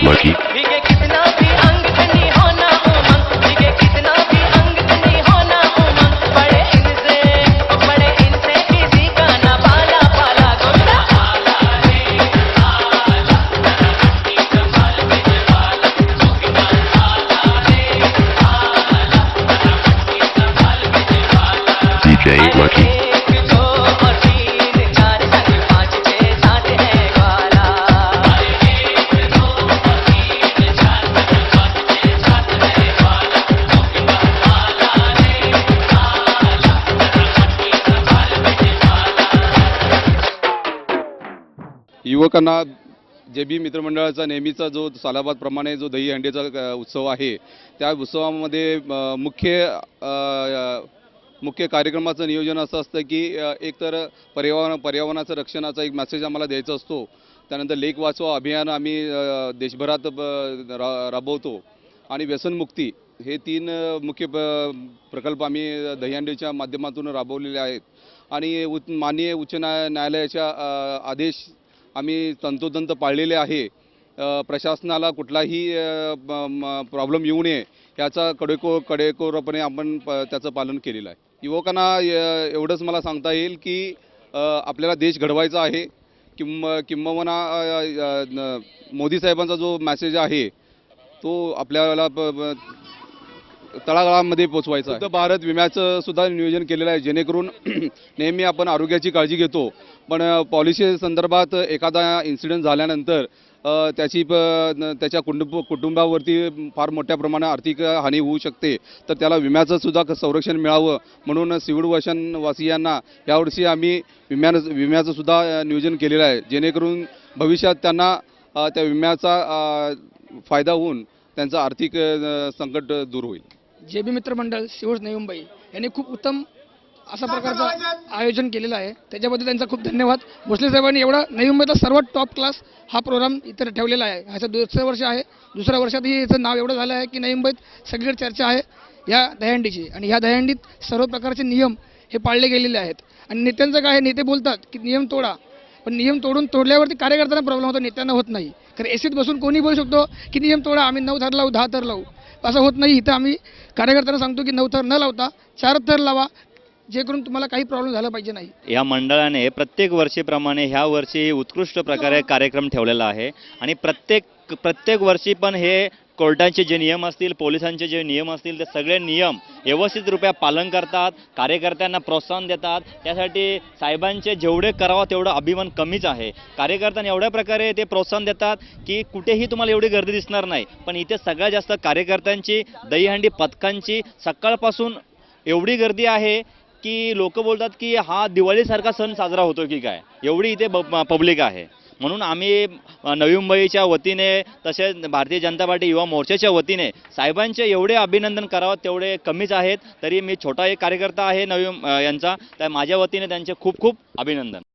Lucky. भीगे कितना भी अंग नहीं होना उमंग, भीगे कितना भी अंग नहीं होना उमंग, बड़े इनसे किसी का ना पाला पाला गुंडा आला रे आला, रखी कमाल बिच वाला मुखिना आला रे आला, रखी कमाल बिच वाला DJ Lucky. एक दो और तीन चार संग पाँच छः सात है ग्वाला, एक दो और तीन चार संग पाँच छः सात है ग्वाला, मुखिना आला रे आला, रखी कमाल बिच वाला। युवकांना जेबी मित्रमंडळाचा नेहमीचा जो सालाबादप्रमाणे जो दहीहंडीचा उत्सव आहे, त्या उत्सवामध्ये मुख्य कार्यक्रमाचं नियोजन असं असतं की एकतर पर्यावरणाचं रक्षणाचा एक मेसेज आम्हाला द्यायचा असतो. त्यानंतर लेक वाचवा अभियान आम्ही देशभरात राबवतो आणि व्यसनमुक्ती हे 3 मुख्य प्रकल्प आम्ही दहीहंडीच्या माध्यमातून राबवलेले आहेत. आणि माननीय उच्च न्यायालयाच्या आदेश आम्ही तंतोतंत पाळलेले आहे. प्रशासनाला कुठलाही प्रॉब्लेम येऊ नये याचा कडेकोरपणे आपण त्याचं पालन केलेलं आहे. युवकांना एवढंच मला सांगता येईल की आपल्याला देश घडवायचा आहे. किंबहुना मोदी साहेबांचा जो मेसेज आहे तो आपल्याला तळागाळामध्ये पोचवायचा आहे. भारत विम्याचं सुद्धा नियोजन केलेलं आहे, जेणेकरून नेहमी आपण आरोग्याची काळजी घेतो, पण पॉलिसी संदर्भात एखादा इन्सिडेंट झाल्यानंतर त्याच्या कुटुंबावरती फार मोठ्या प्रमाणात आर्थिक हानी होऊ शकते. तर त्याला विम्याचं सुद्धा संरक्षण मिळावं म्हणून सिविलवासियांना यावर्षी आम्ही विम्याचं सुद्धा नियोजन केलेलं आहे, जेणेकरून भविष्यात त्यांना त्या विम्याचा फायदा होऊन त्यांचं आर्थिक संकट दूर होईल. जेबी मित्रमंडळ सिहोर नवी मुंबई यांनी खूप उत्तम अशा प्रकारचं आयोजन केलेलं आहे, त्याच्याबद्दल त्यांचा खूप धन्यवाद. भोसले साहेबांनी एवढा नवी मुंबईतला सर्वात टॉप क्लास हा प्रोग्राम इतर ठेवलेला आहे. ह्याचं दुसरं वर्ष आहे. दुसऱ्या वर्षातही याचं नाव एवढं झालं आहे की नवी मुंबईत सगळीकडे चर्चा आहे या दहीहंडीची. आणि ह्या दहीहंडीत सर्व प्रकारचे नियम हे पाळले गेलेले आहेत. आणि नेत्यांचं काय आहे, नेते बोलतात की नियम तोडा, पण नियम तोडल्यावरती कार्यकर्त्यांना प्रॉब्लेम होतो, नेत्यांना होत नाही. कारण एसीत बसून कोणी बोलू शकतो की नियम तोडा, आम्ही 9 थर लावू 10 थर लावू, असं होत नाही. इथं आम्ही कार्यकर्त्यांना सांगतो की 9 थर न लावता 4 थर लावा, जे करून तुम्हाला काही प्रॉब्लेम झाला पाहिजे नाही. या मंडळाने प्रत्येक वर्षीप्रमाणे ह्या वर्षी उत्कृष्ट प्रकारे कार्यक्रम ठेवलेला आहे. आणि प्रत्येक वर्षी पण हे कोर्टाचे जे नियम असतील, पोलिसांचे जे नियम असतील, ते सगळे नियम व्यवस्थित रूपे पालन करतात, कार्यकर्त्यांना प्रोत्साहन देतात. त्यासाठी साहेबांचे जेवढे करावं तेवढं अभिमान कमीच आहे. कार्यकर्त्यांना एवढ्या प्रकारे ते प्रोत्साहन देतात की कुठेही तुम्हाला एवढी गर्दी दिसणार नाही, पण इथे सगळ्यात जास्त कार्यकर्त्यांची दहीहंडी पथकांची सकाळपासून एवढी गर्दी आहे की लोक बोलतात की हा दिवाळीसारखा सण साजरा होतो की काय, एवढी इथे पब्लिक आहे. म्हणून आम्ही नवी मुंबईच्या वतीने तसेच भारतीय जनता पार्टी युवा मोर्चाच्या वतीने साहेबांचे एवढे अभिनंदन करावं तेवढे कमीच आहेत. तरी मी छोटा एक कार्यकर्ता आहे यांचा, तर माझ्या वतीने त्यांचे खूप खूप अभिनंदन.